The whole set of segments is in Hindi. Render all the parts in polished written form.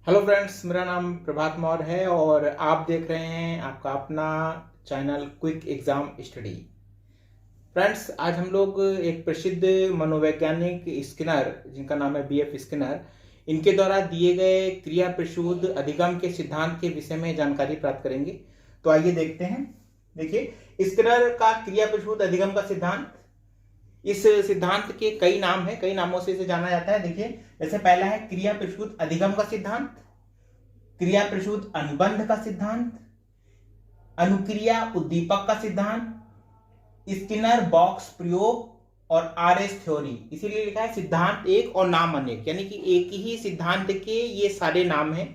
हेलो फ्रेंड्स, मेरा नाम प्रभात मौर्य है और आप देख रहे हैं आपका अपना channel quick exam study. Friends, आज हम लोग एक प्रसिद्ध मनोवैज्ञानिक स्किनर, जिनका नाम है बीएफ स्किनर, इनके द्वारा दिए गए क्रिया प्रसूद अधिगम के सिद्धांत के विषय में जानकारी प्राप्त करेंगे। तो आइए देखते हैं। देखिए, स्किनर का क्रिया प्रसूद अधिगम का सिद्धांत, इस सिद्धांत के कई नाम हैं, कई नामों से इसे जाना जाता है। देखिए, जैसे पहला है क्रिया प्रसूद अधिगम का सिद्धांत, क्रिया प्रसूद अनुबंध का सिद्धांत, अनुक्रिया उद्दीपक का सिद्धांत, स्किनर बॉक्स प्रयोग और आरएस थ्योरी। इसीलिए लिखा है सिद्धांत एक और नाम अनेक, यानी कि एक ही सिद्धांत के ये सारे नाम हैं।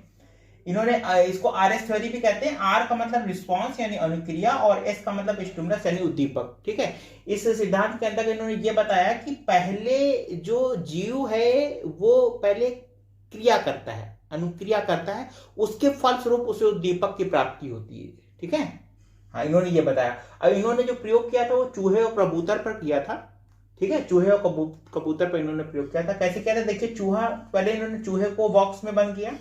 इन्होंने इसको आरएस थ्योरी भी कहते हैं। आर का मतलब रिस्पांस यानी अनुक्रिया और एस का मतलब स्टिमुलस यानी उद्दीपक। ठीक है, इस सिद्धांत के अंदर इन्होंने ये बताया कि पहले जो जीव है वो पहले क्रिया करता है, अनुक्रिया करता है, उसके फलस्वरूप उसे उद्दीपक की प्राप्ति होती है। ठीक है, हाँ, इन्होंने ये बताया। अब इन्होंने जो प्रयोग किया था वो चूहे और कबूतर पर किया था। ठीक है, चूहे और कबूतर पर इन्होंने प्रयोग किया था। कैसे किया था? देखिए, चूहा, पहले इन्होंने चूहे को बॉक्स में बंद किया।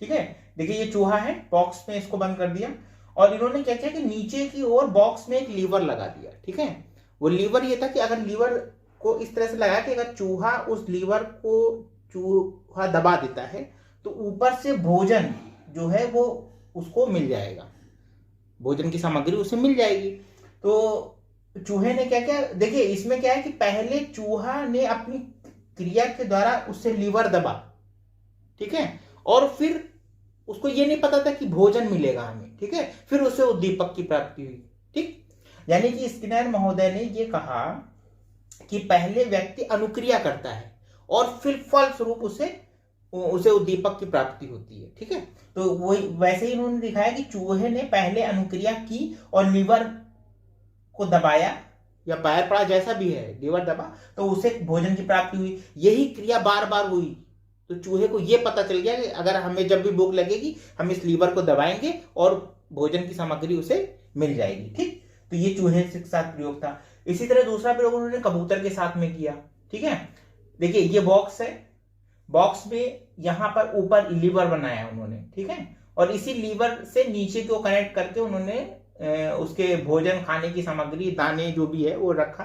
ठीक है, देखिए ये चूहा है, बॉक्स में इसको बंद कर दिया और इन्होंने क्या किया कि नीचे की ओर बॉक्स में एक लीवर लगा दिया। ठीक है, वो लीवर ये था कि अगर लीवर को इस तरह से लगा कि अगर चूहा उस लीवर को चूहा दबा देता है तो ऊपर से भोजन जो है वो उसको मिल जाएगा, भोजन की सामग्री उसे मिल जाएगी। तो चूहे ने क्या किया? देखिए, इसमें क्या है कि पहले चूहा ने अपनी क्रिया के द्वारा उससे लीवर दबा, ठीक है, और फिर उसको ये नहीं पता था कि भोजन मिलेगा हमें। ठीक है, फिर उसे उद्दीपक की प्राप्ति हुई। ठीक, यानी कि स्किनर महोदय ने ये कहा कि पहले व्यक्ति अनुक्रिया करता है और फिर फलस्वरूप उसे उद्दीपक की प्राप्ति होती है। ठीक है, तो वही वैसे ही उन्होंने दिखाया कि चूहे ने पहले अनुक्रिया की और लीवर को दबाया या पैर पड़ा, जैसा भी है, लीवर दबा तो उसे भोजन की प्राप्ति हुई। यही क्रिया बार बार हुई तो चूहे को यह पता चल गया कि अगर हमें जब भी भूख लगेगी हम इस लीवर को दबाएंगे और भोजन की सामग्री उसे मिल जाएगी। ठीक, तो ये चूहे के साथ प्रयोग था। इसी तरह दूसरा प्रयोग उन्होंने कबूतर के साथ में किया। ठीक है, देखिए ये बॉक्स है, बॉक्स में यहां पर ऊपर लीवर बनाया उन्होंने। ठीक है, और इसी लीवर से नीचे को कनेक्ट करके उन्होंने उसके भोजन खाने की सामग्री, दाने जो भी है वो रखा।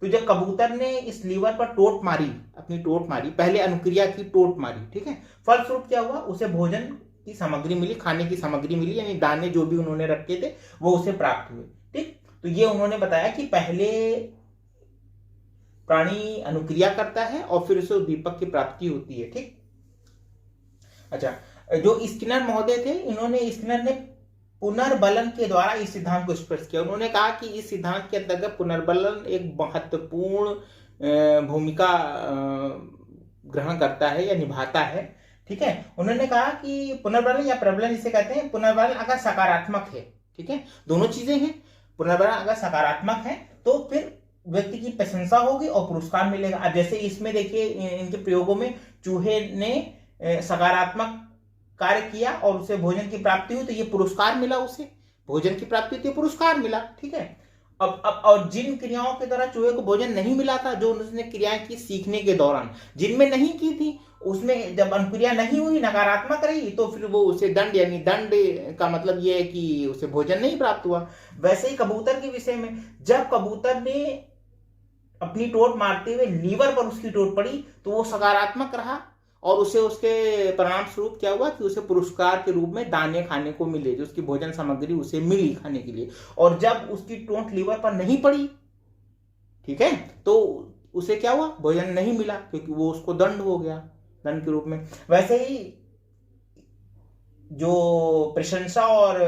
तो जब कबूतर ने इस लीवर पर टोट मारी, अपनी टोट मारी, पहले अनुक्रिया की टोट मारी, ठीक है, फलस्वरूप क्या हुआ? उसे भोजन की सामग्री मिली, खाने की सामग्री मिली, यानी दाने जो भी उन्होंने रखे थे वो उसे प्राप्त हुए। ठीक, तो ये उन्होंने बताया कि पहले प्राणी अनुक्रिया करता है और फिर उसे उद्दीपक की प्राप्ति होती है। ठीक, अच्छा, जो स्किनर महोदय थे, स्किनर ने पुनर्बलन के द्वारा इस सिद्धांत को स्पष्ट किया। उन्होंने कहा कि इस सिद्धांत के अंतर्गत पुनर्बलन एक महत्वपूर्ण भूमिका ग्रहण करता है या निभाता है। ठीक है, उन्होंने कहा कि पुनर्बलन या प्रबलन जिसे कहते हैं, पुनर्बलन अगर सकारात्मक है, ठीक है, दोनों चीजें हैं, पुनर्बलन अगर सकारात्मक है तो फिर व्यक्ति की प्रशंसा होगी और पुरस्कार मिलेगा। अब जैसे इसमें देखिए, इनके प्रयोगों में चूहे ने सकारात्मक कार्य किया और उसे भोजन की प्राप्ति हुई तो ये पुरस्कार मिला, उसे भोजन की प्राप्ति हुई तो पुरस्कार मिला। ठीक है, अब और जिन क्रियाओं के द्वारा चूहे को भोजन नहीं मिला था, जो उसने क्रियाएं की सीखने के दौरान, जिनमें नहीं की थी, उसमें जब अनुक्रिया नहीं हुई, नकारात्मक रही, तो फिर वो उसे दंड, यानी दंड का मतलब ये है कि उसे भोजन नहीं प्राप्त हुआ। वैसे ही कबूतर के विषय में, जब कबूतर ने अपनी टोट मारते हुए लीवर पर उसकी टोट पड़ी तो वो सकारात्मक रहा और उसे, उसके परिणाम स्वरूप क्या हुआ कि उसे पुरस्कार के रूप में दाने खाने को मिले, जो उसकी भोजन सामग्री उसे मिली खाने के लिए। और जब उसकी टोट लीवर पर नहीं पड़ी, ठीक है, तो उसे क्या हुआ? भोजन नहीं मिला, क्योंकि वो उसको दंड हो गया, दंड के रूप में। वैसे ही जो प्रशंसा और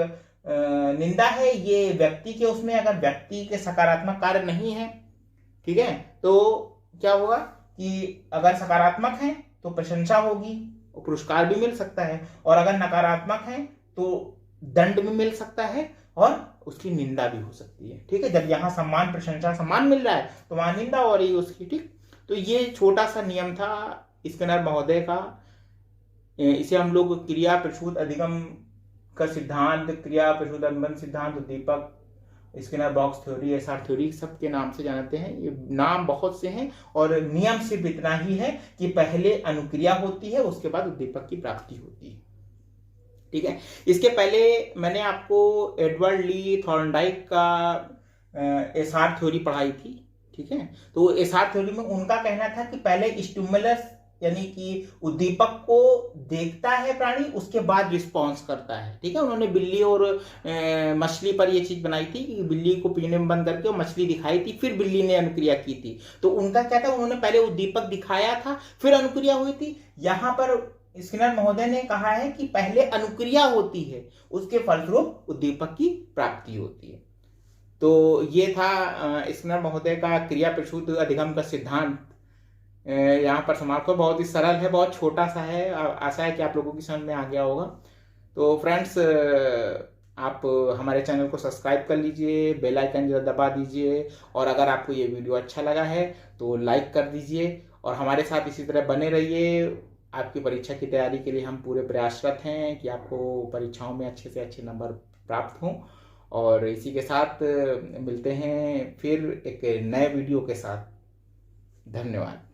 निंदा है, ये व्यक्ति के उसमें, अगर व्यक्ति के सकारात्मक कार्य नहीं है, ठीक है, तो क्या होगा कि अगर सकारात्मक है तो प्रशंसा होगी और पुरस्कार भी मिल सकता है, और अगर नकारात्मक है तो दंड भी मिल सकता है और उसकी निंदा भी हो सकती है। ठीक है, जब यहाँ सम्मान, प्रशंसा, सम्मान मिल रहा है तो वहां निंदा हो रही है उसकी। ठीक, तो ये छोटा सा नियम था स्किनर महोदय का। इसे हम लोग क्रिया प्रसूत अधिगम का सिद्धांत, क्रिया प्रसूत अनुबंध सिद्धांत, उद्दीपक, Skinner box theory, SR theory, सबके नाम से जानते हैं। ये नाम बहुत से हैं और नियम सिर्फ इतना ही है कि पहले अनुक्रिया होती है, उसके बाद उद्दीपक की प्राप्ति होती है। ठीक है। इसके पहले मैंने आपको एडवर्ड ली थॉर्नडाइक का एसआर थ्योरी पढ़ाई थी, ठीक है। तो एसआर थ्योरी में उनका कहना था कि पहले स्टिमुलस यानी कि उद्दीपक को देखता है प्राणी, उसके बाद रिस्पॉन्स करता है, ठीक है। उन्होंने बिल्ली और मछली पर यह चीज बनाई थी कि बिल्ली को पिंजरे में बंद करके मछली दिखाई थी, फिर बिल्ली ने अनुक्रिया की थी। तो उनका क्या था, उन्होंने पहले उद्दीपक दिखाया था फिर अनुक्रिया हुई थी। यहां पर स्किनर महोदय ने कहा है कि पहले अनुक्रिया होती है, उसके फलस्वरूप उद्दीपक की प्राप्ति होती है। तो ये था स्किनर महोदय का क्रिया प्रसूत अधिगम का सिद्धांत। यहाँ पर समाप्त हो। बहुत ही सरल है, बहुत छोटा सा है। आशा है कि आप लोगों की समझ में आ गया होगा। तो फ्रेंड्स, आप हमारे चैनल को सब्सक्राइब कर लीजिए, बेल आइकन जरा दबा दीजिए, और अगर आपको ये वीडियो अच्छा लगा है तो लाइक कर दीजिए और हमारे साथ इसी तरह बने रहिए। आपकी परीक्षा की तैयारी के लिए हम पूरे प्रयासरत हैं कि आपको परीक्षाओं में अच्छे से अच्छे नंबर प्राप्त हों। और इसी के साथ मिलते हैं फिर एक नए वीडियो के साथ। धन्यवाद।